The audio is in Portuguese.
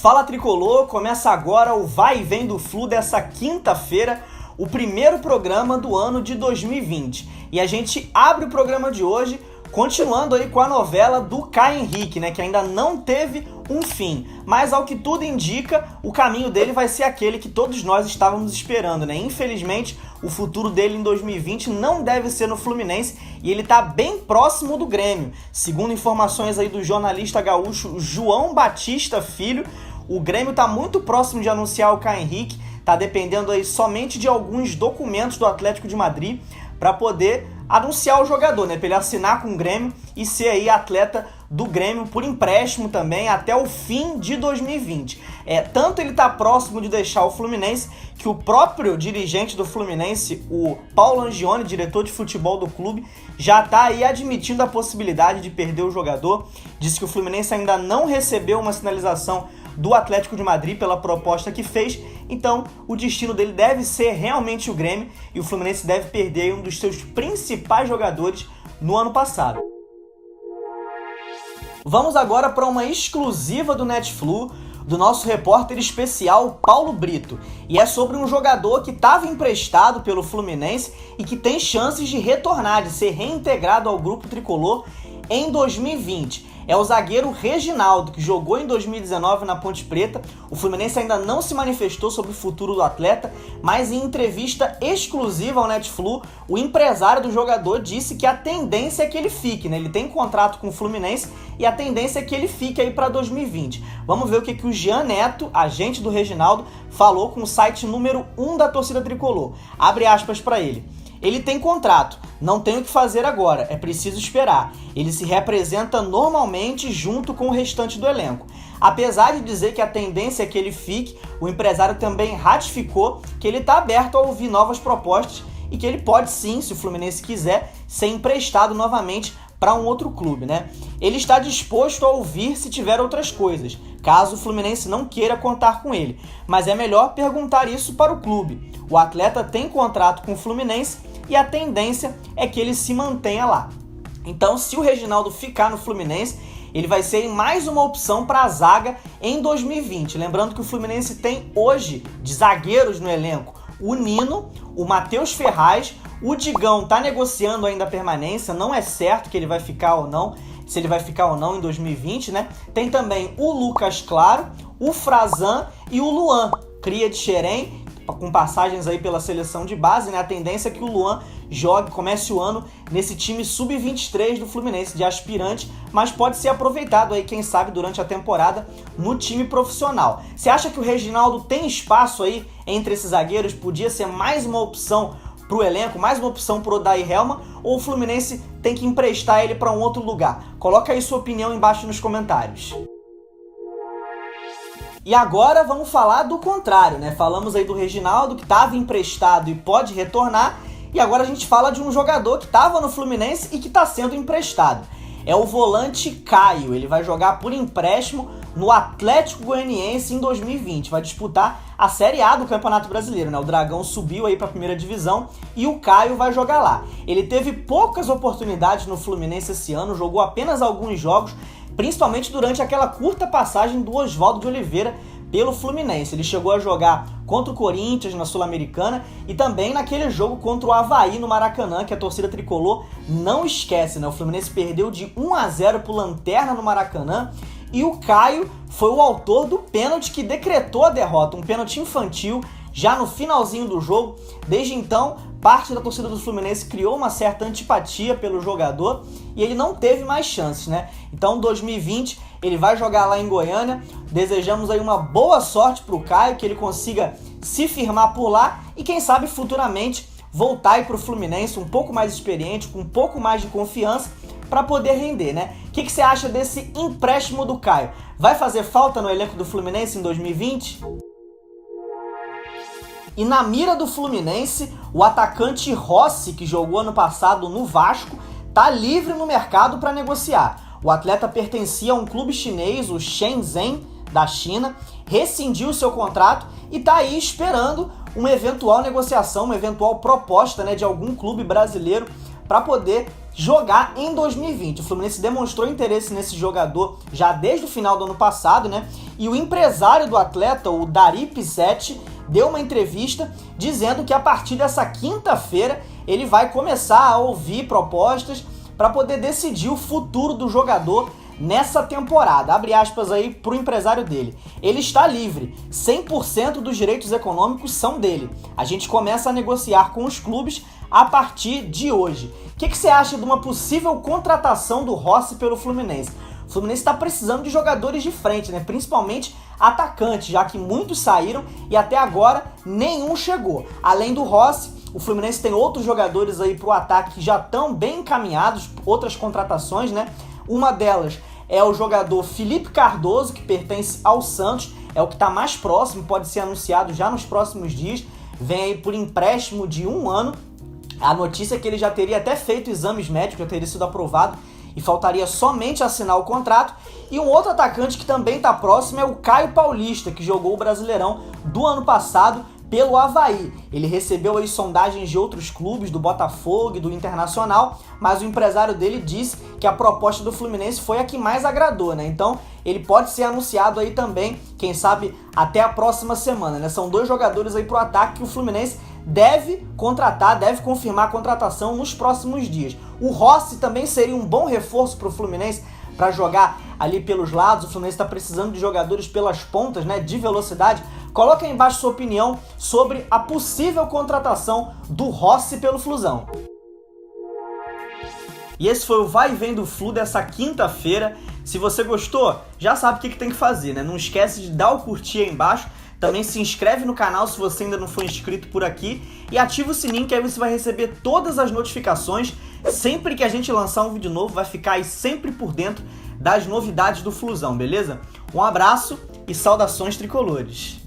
Fala Tricolor, começa agora o Vai e Vem do Flu dessa quinta-feira, o primeiro programa do ano de 2020. E a gente abre o programa de hoje continuando aí com a novela do Caio Henrique, né, que ainda não teve um fim. Mas ao que tudo indica, o caminho dele vai ser aquele que todos nós estávamos esperando, né? Infelizmente, o futuro dele em 2020 não deve ser no Fluminense e ele tá bem próximo do Grêmio. Segundo informações aí do jornalista gaúcho João Batista Filho, o Grêmio tá muito próximo de anunciar o Caio Henrique, tá dependendo aí somente de alguns documentos do Atlético de Madrid para poder anunciar o jogador, né, para ele assinar com o Grêmio e ser aí atleta do Grêmio por empréstimo também até o fim de 2020. Tanto ele tá próximo de deixar o Fluminense que o próprio dirigente do Fluminense, o Paulo Angione, diretor de futebol do clube, já tá aí admitindo a possibilidade de perder o jogador. Diz que o Fluminense ainda não recebeu uma sinalização do Atlético de Madrid pela proposta que fez, então o destino dele deve ser realmente o Grêmio e o Fluminense deve perder um dos seus principais jogadores no ano passado. Vamos agora para uma exclusiva do Netflu, do nosso repórter especial Paulo Brito, e é sobre um jogador que estava emprestado pelo Fluminense e que tem chances de retornar, de ser reintegrado ao grupo tricolor em 2020. É o zagueiro Reginaldo, que jogou em 2019 na Ponte Preta. O Fluminense ainda não se manifestou sobre o futuro do atleta, mas em entrevista exclusiva ao Netflu, o empresário do jogador disse que a tendência é que ele fique, né? Ele tem contrato com o Fluminense e a tendência é que ele fique aí para 2020. Vamos ver o que o Jean Neto, agente do Reginaldo, falou com o site número 1 da torcida tricolor. Abre aspas para ele. Ele tem contrato, não tem o que fazer agora, é preciso esperar. Ele se representa normalmente junto com o restante do elenco. Apesar de dizer que a tendência é que ele fique, o empresário também ratificou que ele está aberto a ouvir novas propostas e que ele pode sim, se o Fluminense quiser, ser emprestado novamente para um outro clube, né? Ele está disposto a ouvir se tiver outras coisas, caso o Fluminense não queira contar com ele. Mas é melhor perguntar isso para o clube. O atleta tem contrato com o Fluminense e a tendência é que ele se mantenha lá. Então, se o Reginaldo ficar no Fluminense, ele vai ser mais uma opção para a zaga em 2020. Lembrando que o Fluminense tem hoje de zagueiros no elenco o Nino, o Matheus Ferraz, o Digão tá negociando ainda a permanência, não é certo que ele vai ficar ou não, se ele vai ficar ou não em 2020, né? Tem também o Lucas Claro, o Frazan e o Luan, cria de Xerém, com passagens aí pela seleção de base, né? A tendência é que o Luan comece o ano nesse time sub-23 do Fluminense, de aspirante, mas pode ser aproveitado aí, quem sabe, durante a temporada no time profissional. Você acha que o Reginaldo tem espaço aí entre esses zagueiros? Podia ser mais uma opção para o elenco, mais uma opção para o Odair Helma, ou o Fluminense tem que emprestar ele para um outro lugar? Coloca aí sua opinião embaixo nos comentários. E agora vamos falar do contrário, né? Falamos aí do Reginaldo, que estava emprestado e pode retornar, e agora a gente fala de um jogador que estava no Fluminense e que está sendo emprestado. É o volante Caio, ele vai jogar por empréstimo no Atlético Goianiense em 2020, vai disputar a Série A do Campeonato Brasileiro, né? O Dragão subiu aí para a primeira divisão e o Caio vai jogar lá. Ele teve poucas oportunidades no Fluminense esse ano, jogou apenas alguns jogos, principalmente durante aquela curta passagem do Oswaldo de Oliveira pelo Fluminense. Ele chegou a jogar contra o Corinthians na Sul-Americana e também naquele jogo contra o Avaí no Maracanã, que a torcida tricolor não esquece, né? O Fluminense perdeu de 1-0 pro Lanterna no Maracanã e o Caio foi o autor do pênalti que decretou a derrota, um pênalti infantil já no finalzinho do jogo. Desde então, parte da torcida do Fluminense criou uma certa antipatia pelo jogador e ele não teve mais chances, né? Então, 2020, ele vai jogar lá em Goiânia. Desejamos aí uma boa sorte pro Caio, que ele consiga se firmar por lá e quem sabe futuramente voltar aí pro Fluminense um pouco mais experiente, com um pouco mais de confiança para poder render, né? O que você acha desse empréstimo do Caio? Vai fazer falta no elenco do Fluminense em 2020? E na mira do Fluminense, o atacante Rossi, que jogou ano passado no Vasco, tá livre no mercado para negociar. O atleta pertencia a um clube chinês, o Shenzhen, da China, rescindiu seu contrato e tá aí esperando uma eventual negociação, uma eventual proposta, né, de algum clube brasileiro para poder jogar em 2020. O Fluminense demonstrou interesse nesse jogador já desde o final do ano passado, né? E o empresário do atleta, o Dari Pissetti, deu uma entrevista dizendo que a partir dessa quinta-feira ele vai começar a ouvir propostas para poder decidir o futuro do jogador nessa temporada. Abre aspas aí pro empresário dele. Ele está livre, 100% dos direitos econômicos são dele. A gente começa a negociar com os clubes a partir de hoje. O que você acha de uma possível contratação do Rossi pelo Fluminense? O Fluminense está precisando de jogadores de frente, né? Principalmente atacantes, já que muitos saíram e até agora nenhum chegou. Além do Rossi, o Fluminense tem outros jogadores aí pro ataque que já estão bem encaminhados, outras contratações, né? Uma delas é o jogador Felipe Cardoso, que pertence ao Santos, é o que está mais próximo, pode ser anunciado já nos próximos dias, vem aí por empréstimo de 1 ano. A notícia é que ele já teria até feito exames médicos, já teria sido aprovado e faltaria somente assinar o contrato. E um outro atacante que também está próximo é o Caio Paulista, que jogou o Brasileirão do ano passado pelo Avaí. Ele recebeu aí sondagens de outros clubes, do Botafogo e do Internacional, mas o empresário dele disse que a proposta do Fluminense foi a que mais agradou, né? Então ele pode ser anunciado aí também, quem sabe até a próxima semana, né? São 2 jogadores aí pro ataque que o Fluminense deve contratar, deve confirmar a contratação nos próximos dias. O Rossi também seria um bom reforço pro Fluminense para jogar ali pelos lados. O Fluminense está precisando de jogadores pelas pontas, né, de velocidade. Coloca aí embaixo sua opinião sobre a possível contratação do Rossi pelo Flusão. E esse foi o Vai e Vem do Flu dessa quinta-feira. Se você gostou, já sabe o que tem que fazer, né? Não esquece de dar o curtir aí embaixo. Também se inscreve no canal se você ainda não for inscrito por aqui e ativa o sininho que aí você vai receber todas as notificações. Sempre que a gente lançar um vídeo novo, vai ficar aí sempre por dentro das novidades do Flusão, beleza? Um abraço e saudações tricolores!